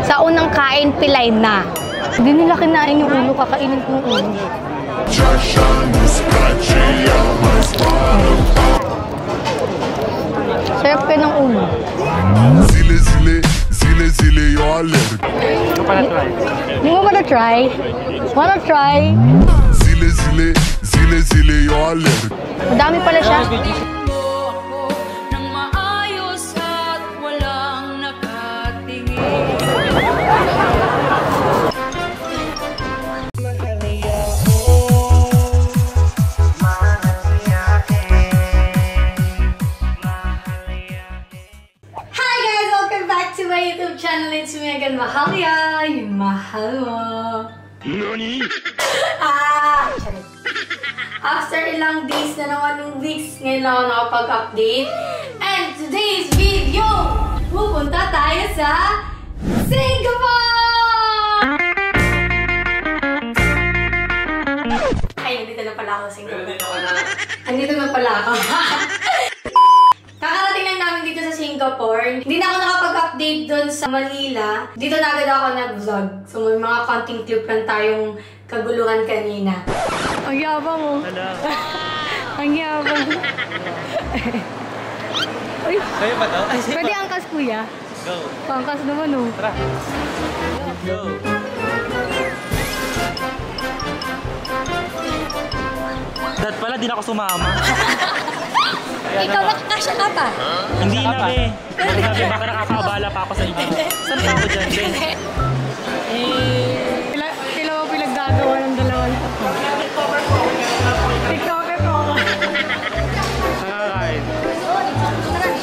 Sa unang kain, pilay na. Hindi nila kinain yung ulo, kakainin ko yung ulo. Sarap kayo ng ulo. You wanna try? Wanna try? Madami pala siya. YouTube channel, it's me again, Mahalia, yung mahal mo. Nani? After ilang days na naman ng weeks, ngayon lang ako nakapag-update. And today's video, pupunta tayo sa Singapore! Ay, nandito na pala ako sa Singapore. Nandito na pala ako. Kakarating lang namin dito sa Singapore. Hindi na ako nakapag-update doon sa Manila. Dito na agad ako nag-vlog. So may mga konting clip lang tayong kaguluhan kanina. Ang yabang mo. Ang yabang. Uy. Kaya ba to? Pwede angkas, kuya? Go. Angkas naman, oh. Tara. Go. Dad pala, di na ako sumama. Ikaw, makakasya ka pa? Hindi na, be. Sabi, baka nakakabala pa ako sa iba. Saan pa ako dyan, be? Sila mo pinaggagawa ng dalawang tapo. TikToker po ako. Nakakain.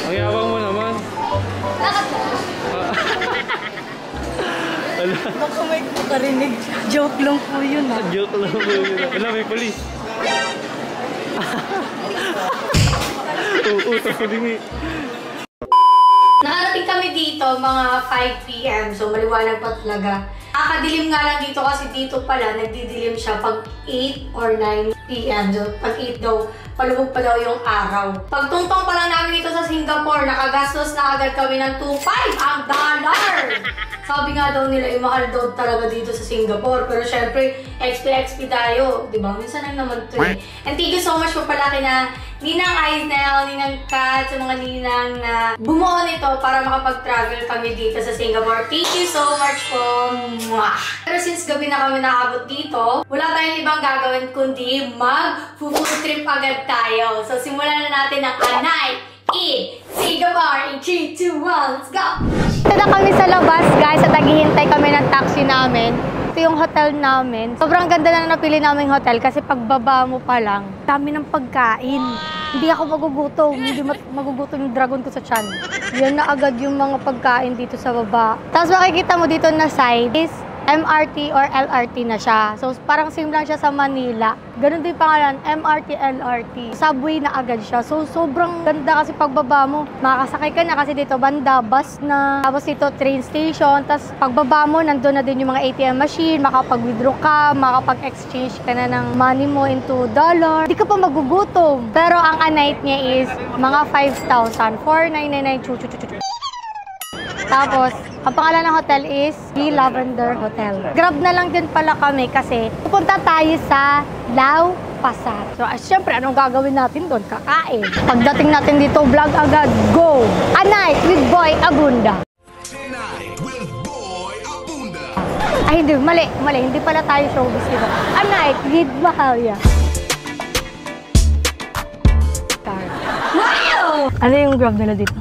Ang yabang mo naman. Lakad ka. Baka may karinig. Joke lang po yun, ah. Joke lang po yun. Wala, may polis. Utos ko din eh. Nakarating kami dito mga 5 PM, so maliwanag pa talaga. Nakakadilim nga lang dito kasi dito pala nagdidilim siya pag 8 or 9 PM. So pag 8 daw, palubog pa daw yung araw. Pagtungtong pa lang namin dito sa Singapore, nakagastos na agad kami ng 2.5 ang dollar! Sabi nga daw nila, mahal daw talaga dito sa Singapore. Pero syempre, XP tayo. Diba? Minsan lang naman ito eh. And thank you so much po pala kina Ninang Isnel, Ninang Kat, sa mga ninang na bumuo nito para makapag-travel kami dito sa Singapore. Thank you so much po. Mwah! Pero since gabi na kami nakabot dito, wala tayong ibang gagawin kundi mag-food trip agad tayo. So simulan na natin ang Anay in Singapore in 3, 2, 1, let's go! Ito na kami sa labas, guys, at naghihintay kami ng taxi namin. Ito yung hotel namin. Sobrang ganda na napili naming hotel kasi pagbaba mo pa lang, dami ng pagkain. Hindi ako magugutom. Hindi magugutom yung dragon ko sa tiyan. Yan na agad yung mga pagkain dito sa baba. Tapos makikita mo dito na side is MRT or LRT na siya. So parang same lang siya sa Manila. Ganun din pangalan, MRT, LRT. Subway na agad siya. So sobrang ganda kasi pagbaba mo. Makakasakay ka na kasi dito banda, bus na. Tapos dito train station. Tapos pagbaba mo, nandun na din yung mga ATM machine. Makapag-withdraw ka, makapag-exchange ka na ng money mo into dollar. Hindi ka pa magugutom. Pero ang a-night niya is mga 5,000. 4,999. Tapos, ang pangalan ng hotel is The Lavender Hotel. Grab na lang din pala kami kasi pupunta tayo sa Lau Pasar. So, syempre, anong gagawin natin doon? Kakain. Pagdating natin dito, vlog agad. Go! A night with Boy Abunda. Ay, hindi. Mali. Hindi pala tayo showbiz dito. A night with Mahalia. Wow! Ano yung grab nila dito?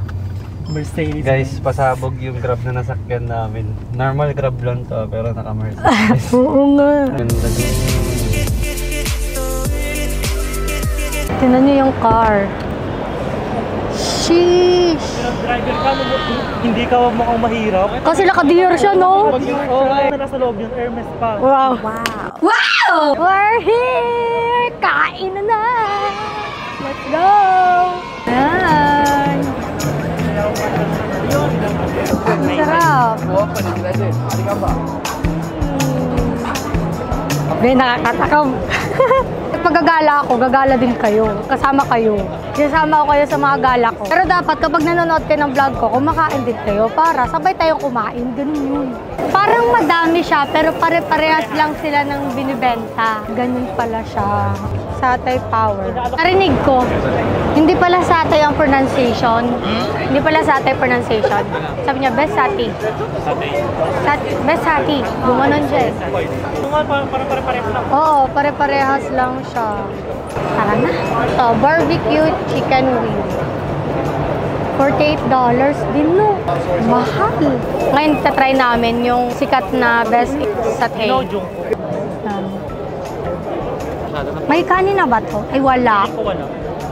Mercedes. Guys, pasabog yung grab na nasakyan namin. Normal grab lang to, pero naka-Mercedes. Oo nga. Ganda din. Tingnan niyo yung car. Sheesh! Driver ka, hindi ka mukhang mahirap. Kasi naka-deer siya, no? Okay, nasa loob yung Hermes pa. Wow! Wow! We're here! Kain na! Let's go! Ayan! Ang sarap! Be, nakakatakam. Pag gagala ako, gagala din kayo. Kasama kayo. Sinasama ko kayo sa mga gala ko. Pero dapat kapag nanonood kayo ng vlog ko, kumakain din kayo para sabay tayong kumain. Ganun yun. Parang madami siya, pero pare-parehas lang sila ng binibenta. Ganun pala siya. Satay Power. Narinig ko, hindi pala satay ang pronunciation. Hindi pala satay pronunciation. Sabi niya, best sati. Best sati. Gumanon siya eh. Parang pare-parehas lang. Oo, pare-parehas lang siya. Tara na. So, barbecue chicken wing. $48 din, no? Mahal. Ngayon, tatry namin yung sikat na best satay. May kanin na ba to? Ay, wala.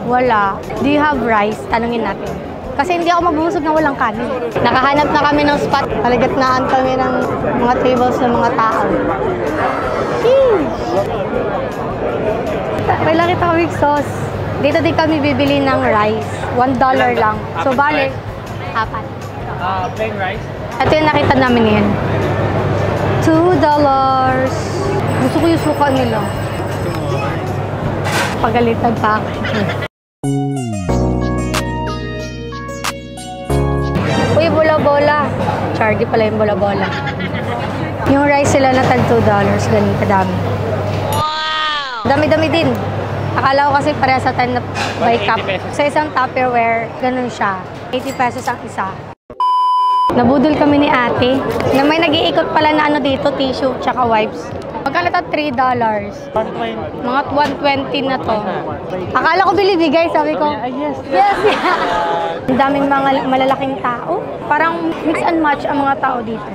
Wala. Do you have rice? Tanungin natin. Kasi hindi ako mabusog na walang kanin. Nakahanap na kami ng spot. Paligatnaan kami ng mga tables ng mga tao. May lang kita kami sauce. Dito din kami bibili ng rice. $1 lang. So, bale, 4. Plain rice? Ito yung nakita namin ngayon. $2. Gusto ko yung suka nila. Pagalitan pa ako. Uy, bola-bola. Chargy pala yung bola-bola. Yung rice sila na tag $2. Ganun kadami. Dami-dami din. Akala ko kasi pareha sa tayo na by cup. Sa isang Tupperware, ganun siya. 80 pesos ang isa. Nabudol kami ni ate na may nag-iikot pala na ano dito, tissue, tsaka wipes. Magkano ito? $3. Mga 120 na to. Akala ko bilibigay, sabi ko. Yes. Ang daming mga malalaking tao. Parang mix and match ang mga tao dito.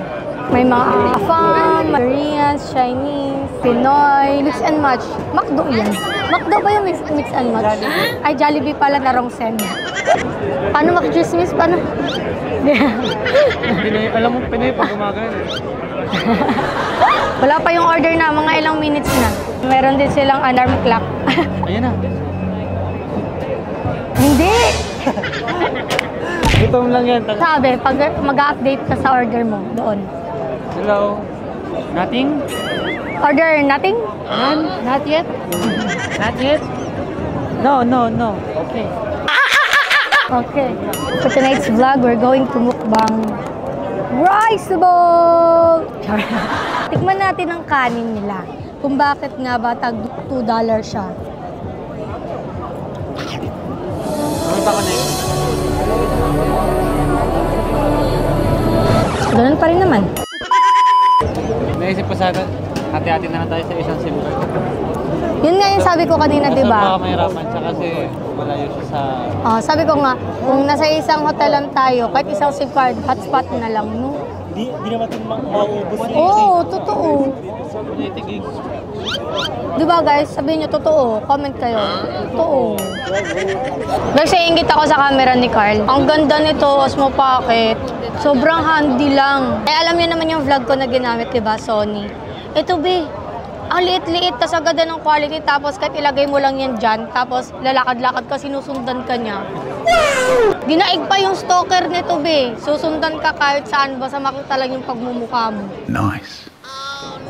May mga Afam, Koreans, Chinese, Pinoy, mix and match. McDo yan. McDo ba yung mix and match? Ay, Jollibee pala na wrong send. Paano makichismis? Paano? Pinoy, alam mo, Pinoy pag gumagano. Wala pa yung order na, mga ilang minutes na. Meron din silang alarm clock. Ayan na. Hindi! Gutom lang yan. Sabi, pag mag-update ka sa order mo, doon. Hello? Nothing? Order nothing? None? Not yet? Not yet? No. Okay. Okay. For tonight's vlog, we're going to mukbang rice bowl! Tikman natin ang kanin nila. Kung bakit nga ba tag $2 siya. Ano ba ko na yun? Ganun pa rin naman. Naisip ko sana, hati-hati na lang tayo sa isang SIM card. Yun nga yung sabi ko kanina, di ba? Baka mahirapan siya kasi malayo siya sa... Sabi ko nga, kung nasa isang hotel lang tayo, kahit isang SIM card, hotspot na lang, no? Di naman ito mauubos yun. Oo, totoo. 80 gigs. Di ba guys, sabihin nyo totoo, comment kayo. Totoo. Guys, ingit ako sa camera ni Carl. Ang ganda nito, Osmo Pocket. Sobrang handy lang. Eh, alam niyo naman yung vlog ko na ginamit, di ba, Sony? Ito, be. Ang liit-liit, tas ang ganda ng quality, tapos kahit ilagay mo lang yan dyan, tapos lalakad-lakad ka, sinusundan ka niya. Dinaig pa yung stalker nito, be. Susundan ka kahit saan, basta makita lang yung pagmumukha mo. Nice.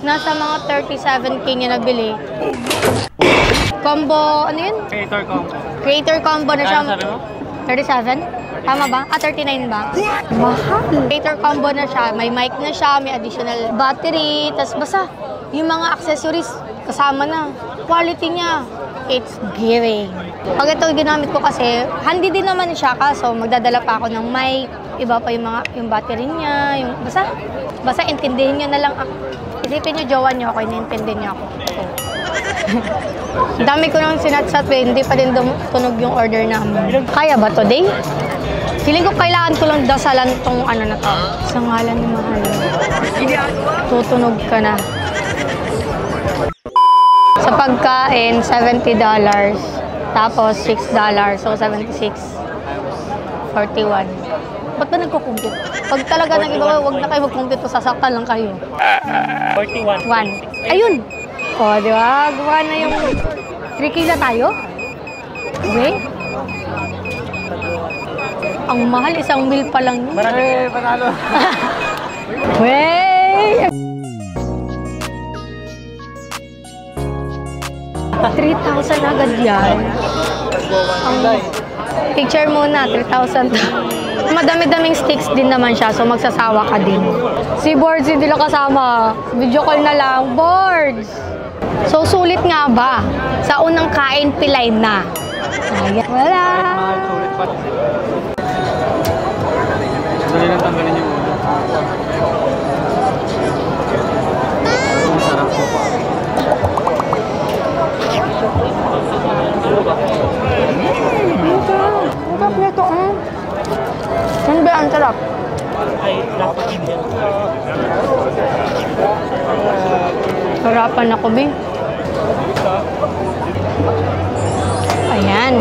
Nasa mga 37K niya nabili. Combo, ano yun? Creator combo. Creator combo na siya. Ano sabi mo? 37? Tama ba? 39 ba? Mahal. Creator combo na siya. May mic na siya, may additional battery, tas basta yung mga accessories kasama na. Quality niya, it's giving. Pag ito ginamit ko kasi, handy din naman siya, kaso magdadala pa ako ng mic, iba pa yung battery niya, yung basta intindihin niyo na lang ako. Isipin niyo, jowa niyo ako, iniintindihin niyo ako. Dami ko nang sinatsat, hindi pa din tunog yung order namin. Kaya ba today? Feeling ko kailangan ko lang dasalan tong ano na to. Sa ngalan ni Mahal. Tutunog ka na. Sa pagkain, $70. Tapos $6. So, 76. 41. Ba't ba nagkukumpit? Pag talaga nag-iba, huwag na kayo magkumpit. Sasaktan lang kayo. 41. 1. Ayun! O, di ba? Gawa na yung 3K na tayo? Okay? Ang mahal, isang meal pa lang yun. Marami, panalo. Wey! 3,000 agad yan. Picture muna, 3,000. Madami-daming sticks din naman siya, so magsasawa ka din. Si Boards, hindi lang kasama. Video call na lang. Boards! So, sulit nga ba? Sa unang kain, pilay na. Ayan. Wala! Dali lang tanggalin yung ulo. Masarap po pa. Ang sarap nito, Ano ba ang sarap? Ay, dapat hindi. Harapan ako, Bing. Ayan.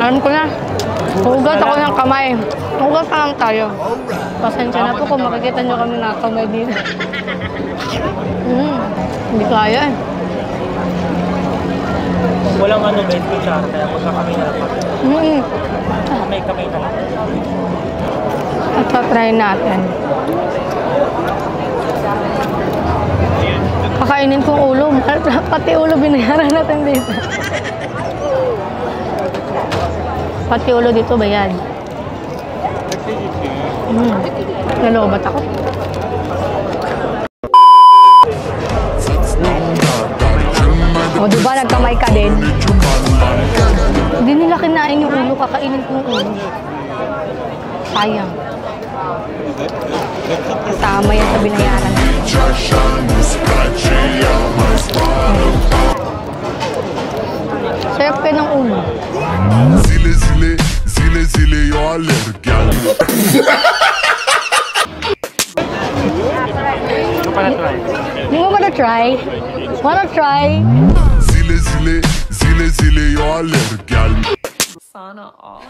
Alam ko na. Hugot ako ng kamay. Hugot pa lang tayo. Pasensya na po kung makikita nyo kami nakakamay dito. Hindi kaya eh. Walang ano, bed kutsara, kaya magkakamay na lang kami. Kamay na lang. At try natin. Pakainin kong ulo. Pati ulo binayaran natin dito. Pati ulo dito bayad. Nalobat ako. O, diba nagkamay ka din? Hindi nila kinain yung ulo, kakainin ko yung ulo. Sayang. Kasama yan sa binayaran. Sarap ka ng ulo. Zile, yo alerg, gel. You wanna try? Wanna try? Zile, yo alerg, gel. Sana all.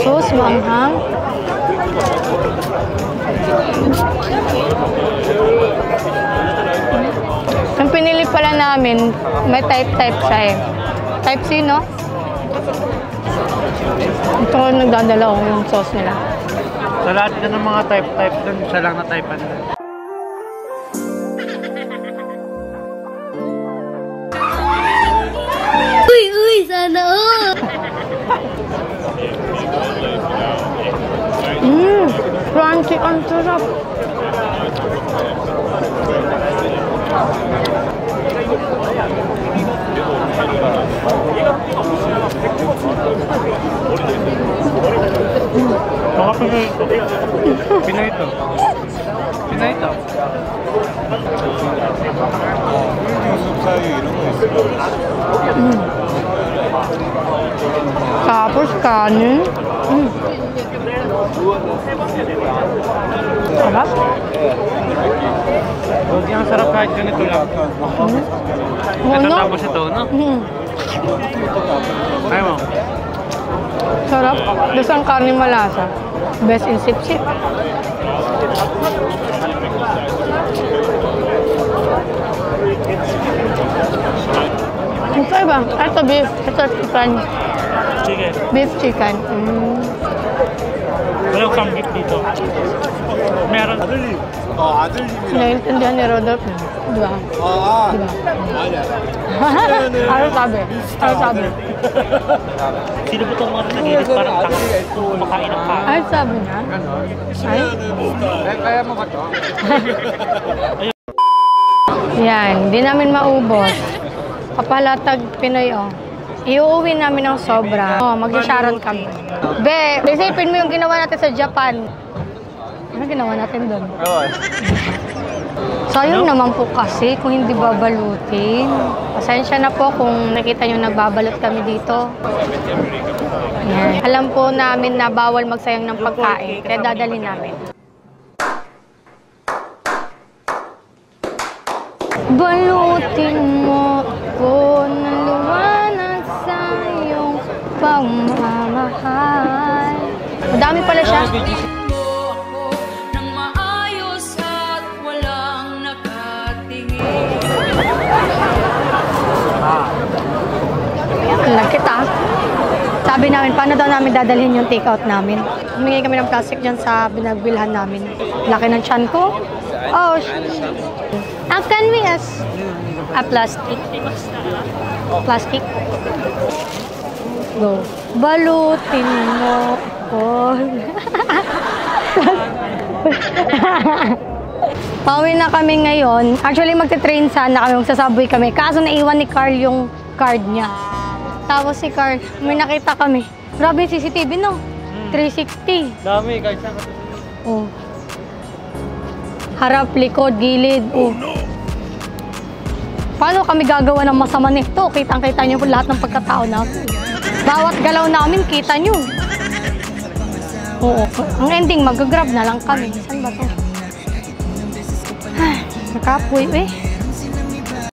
Sauce maanghang. Ang pinili pala namin, may type siya eh. Type C, no? Ito ko nagdadala ko yung sauce nila. Sa lahat na ng mga type doon, siya lang na type ano. Uy, sana all! Crunchy, ang sarap! Baka Pinoy ito. Pinoy ito. Pinoy ito. Tapos kanin. Sarap. Huwag yung sarap kahit ganito lang. Ito tapos ito, no? Ayaw mo? Sarap. Tapos ang kanin malasa. Best in sip-sip. Ito iba. Ito beef. Ito chicken. Chicken. Beef chicken. Walang samgip dito. Meron. Naiintindihan ni Rodolph. Diba? Diba? Ano sabi? Ano sabi? Sino ba itong mga nagigit parang kumakain ng kain? Ano sabi niya? Ay? Kaya mo ba ito? Yan, hindi namin maubos. Kapalatag Pinoy, oh. Iuwi namin ng sobra. Oh, mag-sharon kami. Be, isipin mo yung ginawa natin sa Japan. Ano ginawa natin doon? Sayang naman po kasi kung hindi babalutin. Pasensya na po kung nakita nyo nagbabalot kami dito. Yan. Alam po namin na bawal magsayang ng pagkain, kaya dadali namin. Balutin mo ko na luwanag sa iyong pagmamahal. Madami pala siya. namin, paano daw namin dadalhin yung take-out namin. Humingi kami ng plastic dyan sa binagbilhan namin. Laki ng tiyan ko. Oh, can we ask a plastic? Plastic? Go. Balutin mo ko. Pauwi na kami ngayon. Actually, magte-train sana kami. Magsasaboy kami. Kaso naiwan ni Carl yung card niya. Tapos si Carl, may nakita kami. Grabe yung CCTV, no? 360. Dami, guys. Saan ka? Oh. Harap, likod, gilid. Oh. Paano kami gagawa ng masama nito? Kitang-kita niyo po lahat ng pagkatao namin. Bawat galaw namin, kita niyo. Oo. Ang ending, mag-grab na lang kami. Saan ba to? Nakapoy, eh.